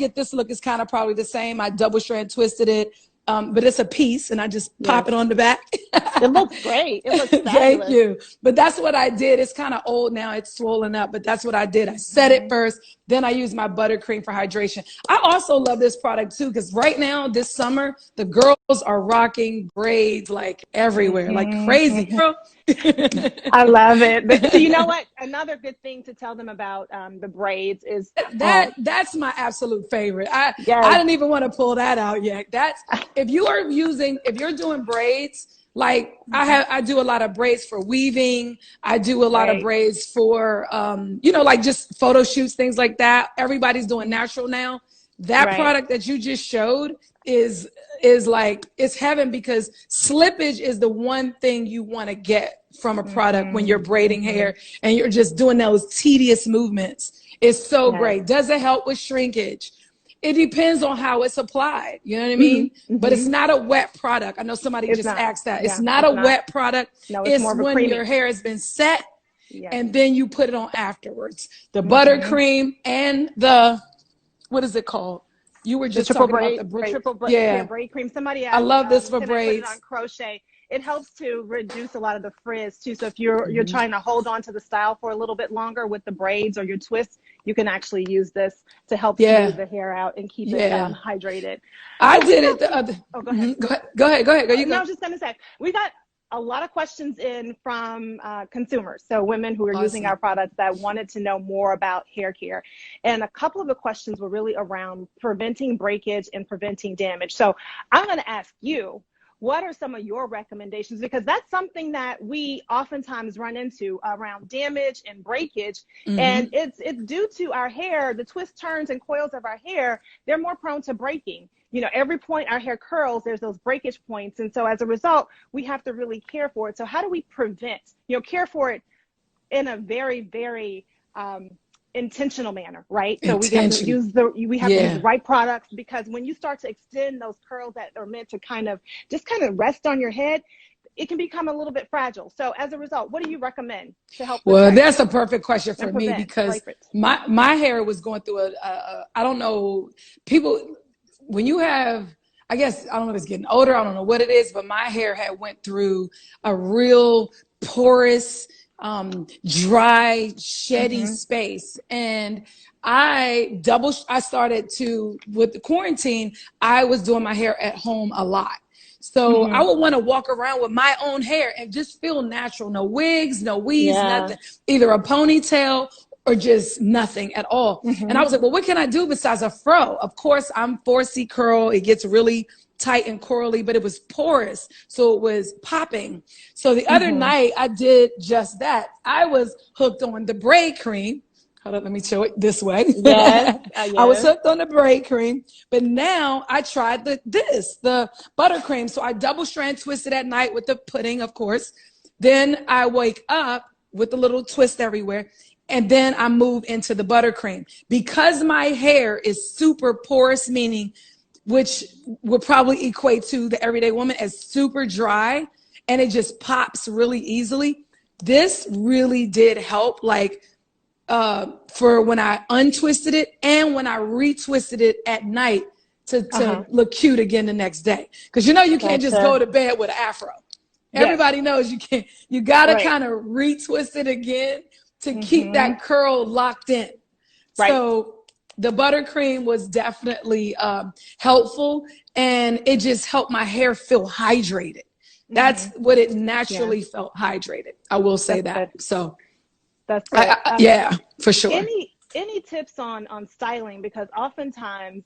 get this look is kind of probably the same. I double strand twisted it. But it's a piece, and I just pop it on the back. It looks great. It looks fabulous. Thank you. But that's what I did. It's kind of old now. It's swollen up, but that's what I did. I set it first. Then I used my buttercream for hydration. I also love this product too, because right now, this summer, the girls are rocking braids like everywhere, like crazy. I love it. But so you know what? Another good thing to tell them about the braids is that's my absolute favorite. I didn't even want to pull that out yet. That's if you're doing braids, like I do a lot of braids for weaving. I do a lot of braids for like just photo shoots, things like that. Everybody's doing natural now. That product that you just showed is like, it's heaven, because slippage is the one thing you want to get from a product when you're braiding hair and you're just doing those tedious movements. It's so great. Does it help with shrinkage? It depends on how it's applied. You know what I mean? But it's not a wet product. I know somebody just asked that. It's not a wet product. No, it's more of a when creamy. your hair has been set and then you put it on afterwards. The buttercream and the, what is it called? You were just talking about the braid. Triple braid, braid cream. Somebody asked, I love this for Put braids. it on crochet. It helps to reduce a lot of the frizz too. So if you're trying to hold on to the style for a little bit longer with the braids or your twists, you can actually use this to help smooth the hair out and keep it hydrated. I did it the other. Oh, go ahead. Go ahead. No, I was just gonna say we got a lot of questions in from consumers, so women who are using our products that wanted to know more about hair care. And a couple of the questions were really around preventing breakage and preventing damage. So I'm going to ask you, what are some of your recommendations? Because that's something that we oftentimes run into around damage and breakage. And it's due to our hair, the twists, turns, and coils of our hair, they're more prone to breaking. You know, every point our hair curls, there's those breakage points. And so as a result, we have to really care for it. So how do we prevent, care for it in a very, very intentional manner, right? So we have to use to use the right products, because when you start to extend those curls that are meant to kind of rest on your head, it can become a little bit fragile. So as a result, what do you recommend to help? Well, that's a perfect question for me, because my hair was going through I don't know, people, when you have, I guess, I don't know if it's getting older, I don't know what it is, but my hair had went through a real porous, dry, sheddy space. And I started to, with the quarantine, I was doing my hair at home a lot. So I would want to walk around with my own hair and just feel natural. No wigs, no weaves, nothing. Either a ponytail or just nothing at all. And I was like, well, what can I do besides a fro? Of course, I'm 4C curl. It gets really tight and curly, but it was porous, so it was popping. So the other night, I did just that. I was hooked on the braid cream. Hold on, let me show it this way. I was hooked on the braid cream, but now I tried the buttercream. So I double strand twisted at night with the pudding, of course. Then I wake up with a little twist everywhere. And then I move into the buttercream. Because my hair is super porous, meaning, which would probably equate to the everyday woman as super dry, and it just pops really easily. This really did help, like for when I untwisted it and when I retwisted it at night to look cute again the next day. Because you can't just go to bed with an afro. Everybody knows you can't. You got to kind of retwist it again to keep that curl locked in. So the buttercream was definitely helpful, and it just helped my hair feel hydrated. That's what it naturally felt, hydrated. I will say that. Good. So that's good. for sure. Any tips on styling? Because oftentimes,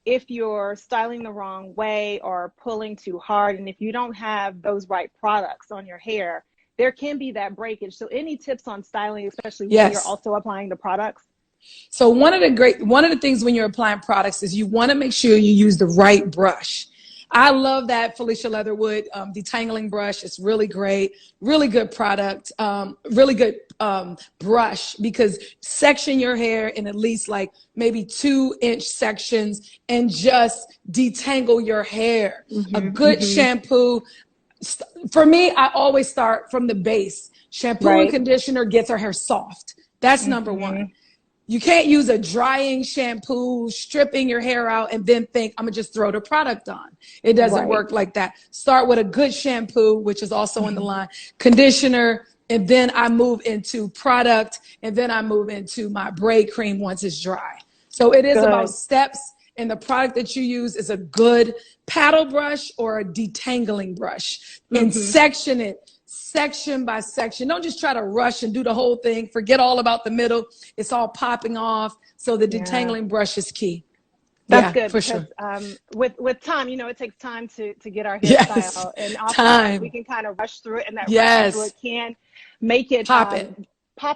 if you're styling the wrong way or pulling too hard, and if you don't have those right products on your hair, there can be that breakage. So any tips on styling, especially when you're also applying the products? So one of the things when you're applying products is you want to make sure you use the right brush. I love that Felicia Leatherwood detangling brush. It's really great, really good product, really good brush, because section your hair in at least like maybe 2-inch sections and just detangle your hair. A good shampoo. For me, I always start from the base. Shampoo and conditioner gets our hair soft. That's number one. You can't use a drying shampoo, stripping your hair out, and then think, I'm going to just throw the product on. It doesn't work like that. Start with a good shampoo, which is also in the line, conditioner, and then I move into product, and then I move into my braid cream once it's dry. So it is about steps, and the product that you use is a good paddle brush or a detangling brush, and section it. Section by section. Don't just try to rush and do the whole thing. Forget all about the middle. It's all popping off. So the detangling brush is key. That's good for because sure. With time, you know, it takes time to get our hairstyle, and often we can kind of rush through it, and that rush through it can make it pop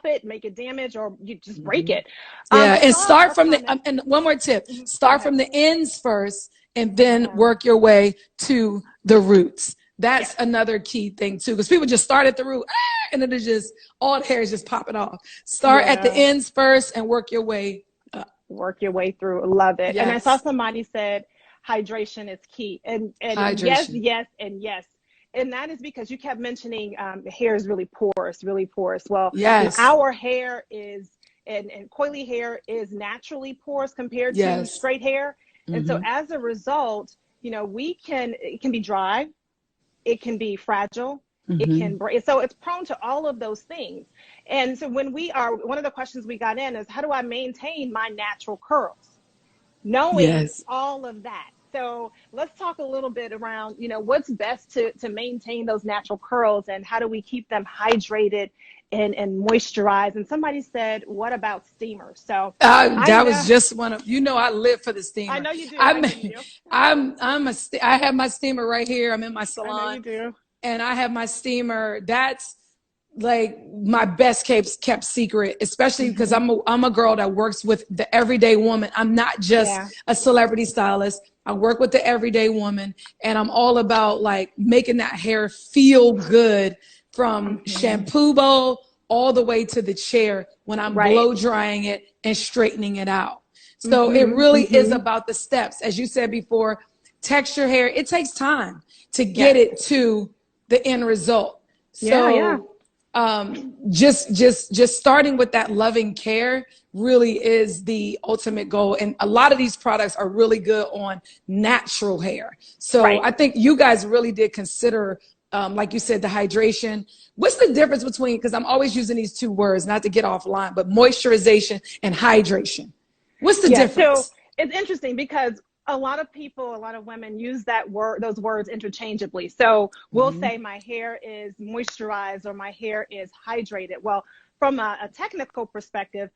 it, make it damage, or you just break it. And start from the and one more tip: start from the ends first, and then work your way to the roots. That's another key thing too, because people just start at the root, and then it's just all the hair is just popping off. Start at the ends first and work your way up. Work your way through. Love it. And I saw somebody said hydration is key, and yes, and that is because you kept mentioning hair is really porous, Well, our hair is and coily hair is naturally porous compared to straight hair, and so as a result, you know, it can be dry. It can be fragile. It can break. So it's prone to all of those things. And so one of the questions we got in is, how do I maintain my natural curls? Knowing all of that. So let's talk a little bit around, you know, what's best to maintain those natural curls, and how do we keep them hydrated and moisturized? And somebody said, what about steamers? So that was just one of, you know, I live for the steamer. I know you do. I have my steamer right here. I'm in my salon. I know you do. And I have my steamer. That's like my best kept secret, especially because I'm a girl that works with the everyday woman. I'm not just a celebrity stylist. I work with the everyday woman, and I'm all about like making that hair feel good from shampoo bowl all the way to the chair when I'm blow drying it and straightening it out. So it really is about the steps. As you said before, texture hair, it takes time to get it to the end result. So just starting with that loving care really is the ultimate goal. And a lot of these products are really good on natural hair. So I think you guys really did consider, like you said, the hydration. What's the difference between, because I'm always using these two words, not to get offline, but moisturization and hydration. What's the difference? So it's interesting because a lot of women use those words interchangeably. So we'll say my hair is moisturized or my hair is hydrated. Well, from a technical perspective,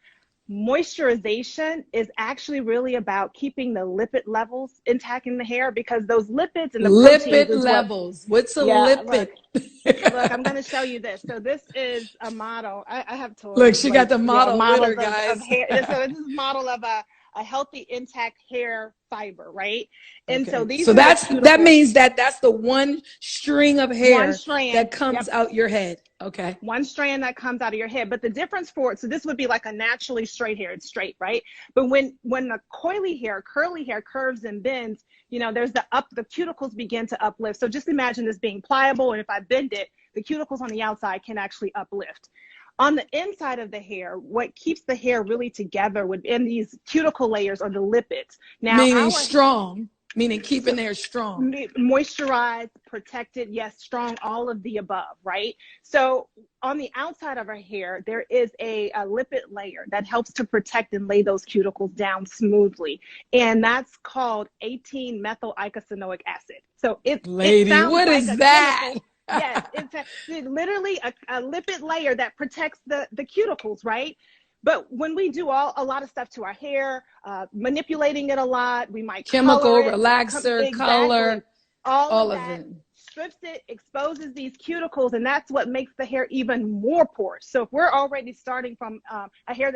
moisturization is actually really about keeping the lipid levels intact in the hair, because those lipids and the lipid levels. What's a lipid? Look, I'm going to show you this. So this is a model. I have to look. She got the model with her, guys. Of hair. So this is a model of a healthy, intact hair fiber, right? And so these. So that means that's the one string of hair that comes out your head. Okay. One strand that comes out of your head. But the difference so this would be like a naturally straight hair. It's straight, right? But when the curly hair curves and bends, you know, there's the cuticles begin to uplift. So just imagine this being pliable, and if I bend it, the cuticles on the outside can actually uplift. On the inside of the hair, what keeps the hair really together within these cuticle layers are the lipids. Now, meaning keeping the hair strong. Moisturized, protected, yes, strong, all of the above, right? So on the outside of our hair, there is a lipid layer that helps to protect and lay those cuticles down smoothly. And that's called 18-methyl-icosanoic acid. So what is that? Yes, it's literally a lipid layer that protects the cuticles, right? But when we do a lot of stuff to our hair, manipulating it a lot, we might chemical relaxer, color, all of it. Strips it, exposes these cuticles, and that's what makes the hair even more porous. So if we're already starting from a hair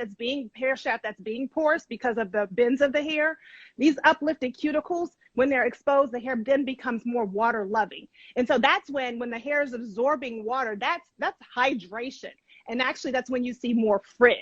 shaft that's being porous because of the bends of the hair, these uplifted cuticles, when they're exposed, the hair then becomes more water loving. And so that's when the hair is absorbing water, that's hydration. And actually that's when you see more frizz.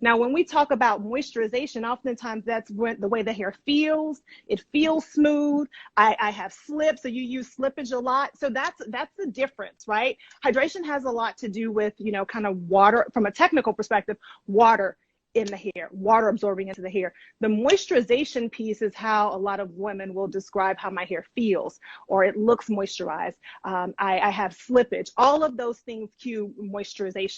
Now, when we talk about moisturization, oftentimes that's the way the hair feels. It feels smooth. I have slip, so you use slippage a lot. So that's the difference, right? Hydration has a lot to do with, you know, kind of water, from a technical perspective, water in the hair, water absorbing into the hair. The moisturization piece is how a lot of women will describe how my hair feels, or it looks moisturized. I have slippage. All of those things cue moisturization